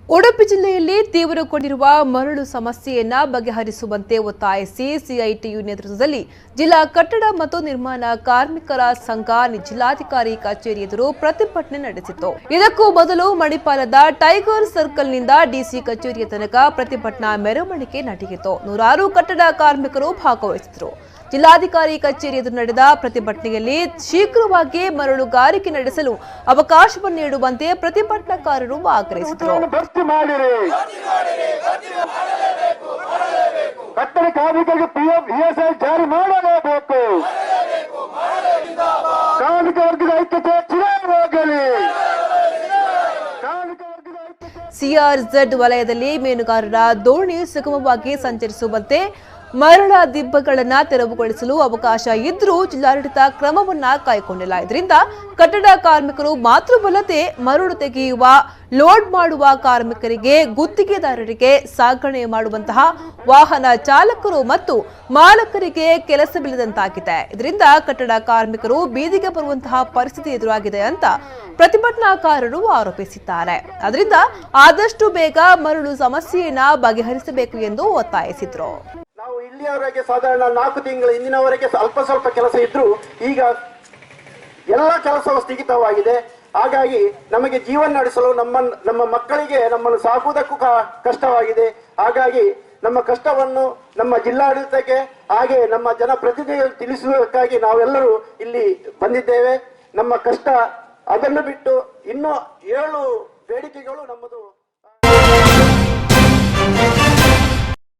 ಉಡುಪಿ ಜಿಲ್ಲೆಯಲ್ಲಿ ತೀವ್ರಗೊಂಡಿರುವ ಮರಳು ಸಮಸ್ಯೆಯನ್ನ ಬಗೆಹರಿಸುವಂತೆ ಒತ್ತಾಯಿಸಿ ಸಿಐಟಿಯು ನೇತೃತ್ವದಲ್ಲಿ ಜಿಲ್ಲಾ ಕಟ್ಟಡ ಮತ್ತು ನಿರ್ಮಾಣ ಕಾರ್ಮಿಕರ ಸಂಘ ಜಿಲ್ಲಾಧಿಕಾರಿ ಕಚೇರಿ ಎದುರು ಪ್ರತಿಭಟನೆ ನಡೆಸಿತು. ಇದಕ್ಕೂ ಮೊದಲು ಮಣಿಪಾಲದ ಟೈಗರ್ ಸರ್ಕಲ್ನಿಂದ ಡಿಸಿ ಕಚೇರಿಯ ತನಕ ಪ್ರತಿಭಟನಾ ಮೆರವಣಿಗೆ ನಡೆಯಿತು. ನೂರಾರು ಕಟ್ಟಡ ಕಾರ್ಮಿಕರು ಭಾಗವಹಿಸಿದರು. ಜಿಲ್ಲಾಧಿಕಾರಿ ಕಚೇರಿ ಎದುರು ನಡೆದ ಪ್ರತಿಭಟನೆಯಲ್ಲಿ ಶೀಘ್ರವಾಗಿ ಮರಳುಗಾರಿಕೆ ನಡೆಸಲು ಅವಕಾಶವನ್ನು ನೀಡುವಂತೆ ಪ್ರತಿಭಟನಾಕಾರರು ಆಗ್ರಹಿಸಿದರು. ಕಟ್ಟಡ ಕಾರ್ಮಿಕರಿಗೆ ಪಿಎಫ್ ಇಎಸ್ಐ ಜಾರಿ ಮಾಡಲೇಬೇಕು. ಕಾರ್ಮಿಕ ವರ್ಗದ ಐಕ್ಯತೆ ಚಿರವಾಗಲಿ. ಸಿಆರ್ಝೆಡ್ ವಲಯದಲ್ಲಿ ಮೀನುಗಾರರ ದೋಣಿ ಸುಗಮವಾಗಿ ಸಂಚರಿಸುವಂತೆ ಮರಳ ದಿಬ್ಬಗಳನ್ನು ತೆರವುಗೊಳಿಸಲು ಅವಕಾಶ ಇದ್ದರೂ ಜಿಲ್ಲಾಡಳಿತ ಕ್ರಮವನ್ನ ಕೈಗೊಂಡಿಲ್ಲ. ಇದರಿಂದ ಕಟ್ಟಡ ಕಾರ್ಮಿಕರು ಮಾತ್ರವಲ್ಲದೆ ಮರಳು ತೆಗೆಯುವ, ಲೋಡ್ ಮಾಡುವ ಕಾರ್ಮಿಕರಿಗೆ, ಗುತ್ತಿಗೆದಾರರಿಗೆ, ಸಾಗಣೆ ಮಾಡುವಂತಹ ವಾಹನ ಚಾಲಕರು ಮತ್ತು ಮಾಲಕರಿಗೆ ಕೆಲಸವಿಲ್ಲದಂತಾಗಿದೆ. ಇದರಿಂದ ಕಟ್ಟಡ ಕಾರ್ಮಿಕರು ಬೀದಿಗೆ ಬರುವಂತಹ ಪರಿಸ್ಥಿತಿ ಎದುರಾಗಿದೆ ಅಂತ ಪ್ರತಿಭಟನಾಕಾರರು ಆರೋಪಿಸಿದ್ದಾರೆ. ಅದರಿಂದ ಆದಷ್ಟು ಬೇಗ ಮರಳು ಸಮಸ್ಯೆಯನ್ನ ಬಗೆಹರಿಸಬೇಕು ಎಂದು ಒತ್ತಾಯಿಸಿದರು. ನಾವು ಇಲ್ಲಿಯವರೆಗೆ ಸಾಧಾರಣ 4 ತಿಂಗಳ ಹಿಂದಿನವರೆಗೆ ಸ್ವಲ್ಪ ಕೆಲಸ ಇದ್ರೂ ಈಗ ಎಲ್ಲ ಕೆಲಸವು ಸ್ಥಗಿತವಾಗಿದೆ. ಹಾಗಾಗಿ ನಮಗೆ ಜೀವನ ನಡೆಸಲು ನಮ್ಮ ಮಕ್ಕಳಿಗೆ ನಮ್ಮನ್ನು ಸಾಕುವುದಕ್ಕೂ ಕಷ್ಟವಾಗಿದೆ. ಹಾಗಾಗಿ ನಮ್ಮ ಕಷ್ಟವನ್ನು ನಮ್ಮ ಜಿಲ್ಲಾಡಳಿತಕ್ಕೆ ಹಾಗೆ ನಮ್ಮ ಜನಪ್ರತಿನಿಧಿಗಳು ತಿಳಿಸುವುದಕ್ಕಾಗಿ ನಾವೆಲ್ಲರೂ ಇಲ್ಲಿ ಬಂದಿದ್ದೇವೆ. ನಮ್ಮ ಕಷ್ಟ ಅದನ್ನು ಬಿಟ್ಟು ಇನ್ನೂ 7 ಬೇಡಿಕೆಗಳು ನಮ್ಮದು